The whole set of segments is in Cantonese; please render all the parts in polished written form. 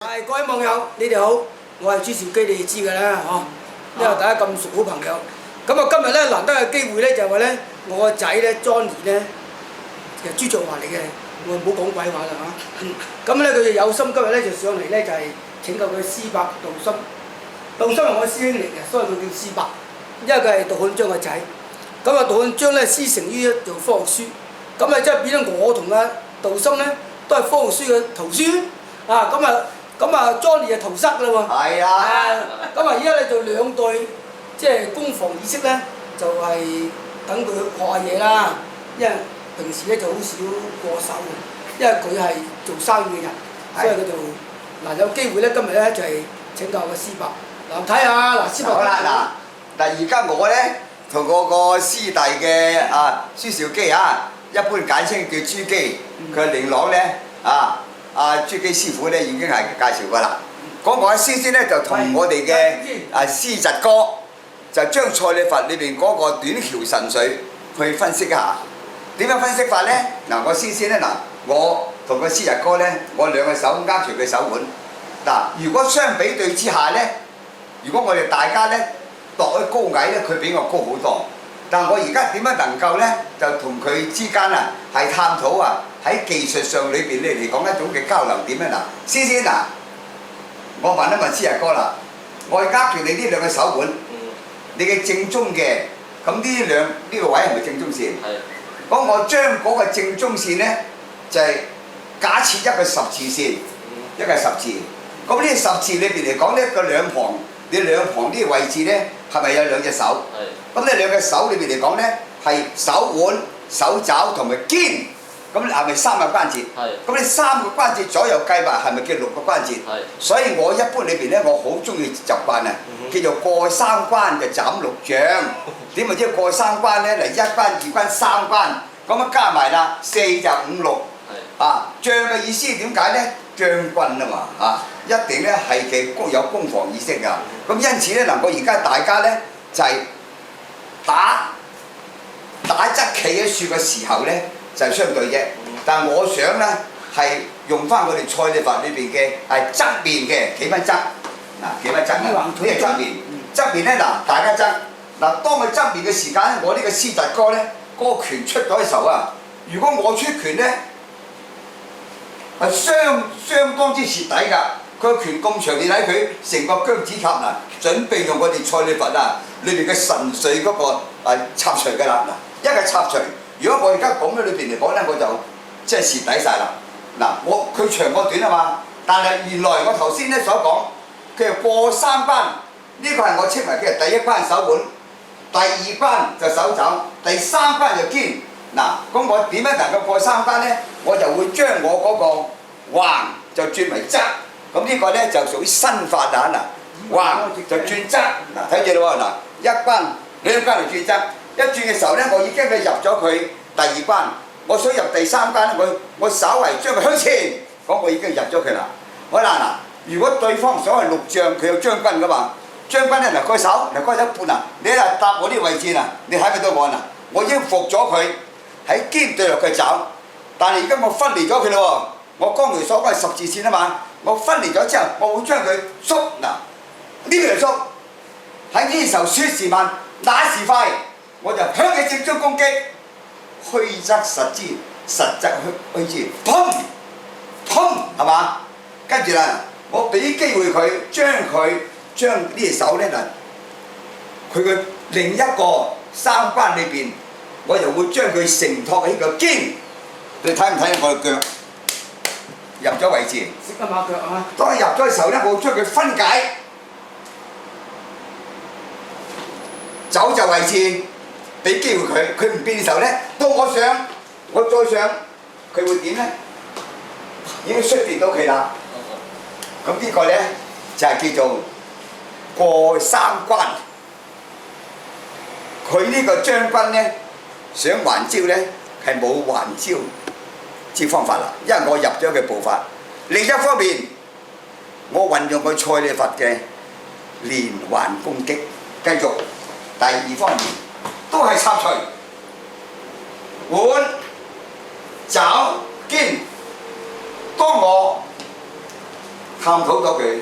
各位網友，你哋好，我係朱兆基，你哋知㗎啦，因為大家咁熟好朋友。咁啊，今日咧難得嘅機會咧就係話咧，我個仔咧 Johnny 咧，其實朱作華嚟嘅，我唔好講鬼話啦嚇。咁咧佢就有心今日咧就上嚟咧就係拯救佢施伯杜森。杜森係我師兄嚟嘅，所以佢叫施伯，因為佢係杜漢章個仔。咁啊，杜漢章咧師承於做科學書，咁啊即係變咗我同阿杜森咧都係科學書嘅徒孫啊，咁啊 Johnny 就逃失啦喎。係啊。咁啊，而家咧就兩隊，即係攻防意識咧，就係等佢學下嘢啦。因為平時咧就好少過手嘅，因為佢係做生意嘅人，所以佢就嗱有機會咧，今日咧就係請教個施伯。嗱睇下嗱，施伯。好啦，嗱而家我咧同我個師弟嘅朱兆基啊，一般簡稱叫朱基，佢嘅靈郎咧朱基師傅咧已經係介紹過啦。咁我先咧就同我哋嘅師侄哥就將蔡李佛裏邊嗰個短橋神髓去分析一下。點樣分析法咧？嗱，我先咧我同個師侄哥咧，我兩個手握住佢手腕。嗱，如果相比對之下咧，如果我哋大家咧度咗高矮咧，佢比我高好多。但係我而家點樣能夠咧，就同佢之間係探討喺技術上裏邊咧嚟講一種嘅交流點咧嗱。先我問一問師侄哥啦，我握住你呢兩個手腕，你嘅正中嘅，咁呢個位係咪正中線？係。咁我將嗰個正中線咧，就係假設一個十字線，一個十字。咁呢個十字裏邊嚟講咧，你兩旁呢個位置咧，係咪有兩隻手？係。咁呢兩隻手裏邊嚟講咧，係手腕、手爪同埋肩。咁係咪三個關節？係。咁你三個關節左右計埋係咪叫六個關節？係。所以我一般裏邊咧，我好中意習慣叫做過三關就斬六將。點為之過三關咧？嚟一關、二關、三關，咁樣加埋啦，四就五六。係。將嘅意思點解咧？將軍啊嘛一定咧係有攻防意識㗎。咁因此咧我而家大家咧就係打側企喺樹嘅時候咧。就係相對啫，但係我想咧係用翻我哋蔡李佛裏邊嘅係側面嘅企翻側，企翻側呢個側面，側面咧大家側當佢側面嘅時間咧，我呢個師侄哥咧嗰個拳出咗嘅時候如果我出拳咧係相當之蝕底㗎，佢個拳咁長，你睇佢成個姜子牙準備用我哋蔡李佛裏邊嘅神髓嗰個插除㗎啦一個插除。如果我而家講咗裏邊嚟講咧，我就即係蝕底晒啦。佢長過短啊嘛，但係原來我頭先咧所講，佢係過三關，呢個係我稱為嘅第一關手腕，第二關就手肘，第三關就肩。咁我點樣能夠過三關咧？我就會將我嗰個橫就轉為側，咁呢個咧就屬於新法橫就轉側。睇住咯喎，一關兩關就轉側。一轉嘅時候咧，我已經係入咗佢第二關，我想入第三關咧，我稍為將佢向前，我已經入咗佢啦。好啦如果對方所謂六將，佢有將軍噶嘛，將軍咧個手個一半你搭我呢個位置你睇唔到我我已經服咗佢喺肩對落佢爪，但係而家我分離咗佢咯喎，我剛才所講係十字線啊嘛，我分離咗之後，我會將佢縮呢邊嚟縮，喺呢時候說時慢，那時快。我就向佢正中攻擊，虛則實之，實則虛之，砰砰係嘛？跟住我俾機會佢將呢隻手咧佢嘅另一個三關裏邊，我就會將佢承托喺個肩。你睇唔睇我嘅腳入咗位置？識得馬腳啊！當入咗嘅時候咧，我會將佢分解，走就位置。俾機會佢唔變嘅時候咧，到我再上，佢會點咧？已經摔跌到佢啦。咁呢個咧就係叫做過三關。佢呢個將軍咧想還招咧係冇還招之方法啦，因為我入咗佢步伐。另一方面，我運用佢蔡李佛嘅連環攻擊，繼續第二方面。都係插除，腕、爪、肩。當我探討咗佢，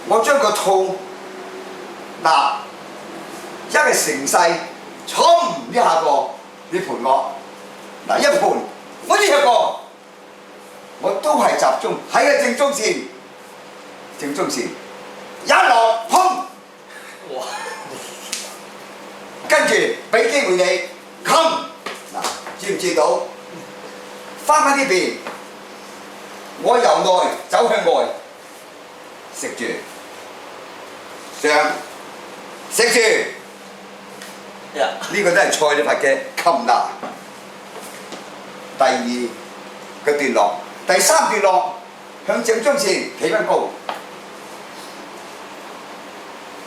我將個套嗱一係成勢，衝一下個你盤我，嗱一盤我呢一個我都係集中喺個正中線，正中線一落砰，哇！跟住俾機會你冚嗱，知唔知道？翻呢邊，我由內走向外，食住上食住，呢個都係蔡李佛嘅擒拿。第二個段落，第三段落向正中線企翻高，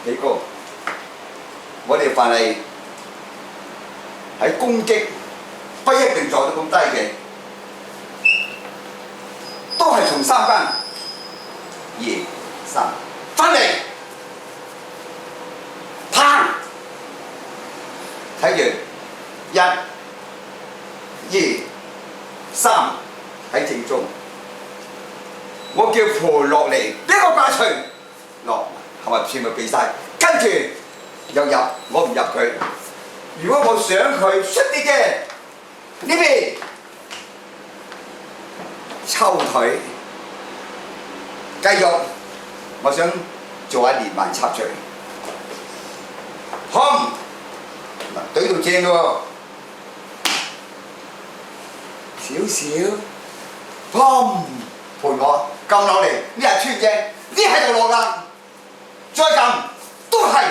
幾高？我哋凡係喺攻擊，不一定做到咁低嘅。都係從三間2、3翻嚟，砰！睇住1、2、3喺正中，我叫盤落嚟，一個掛除落，係咪全部避晒？跟住又入，我唔入佢。如果我想佢出啲嘅呢邊。抽腿，繼續，我想做下連環插隨，砰！嗱，對到正嘅喎，少少，砰！盤我撳落嚟，呢係穿正，呢係度落㗎，再撳都係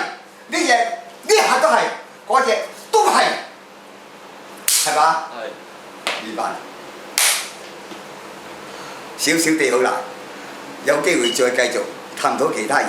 呢隻，呢下都係，嗰隻都係，係嘛？係，連環。少少地好難，有機會再繼續探討其他嘢。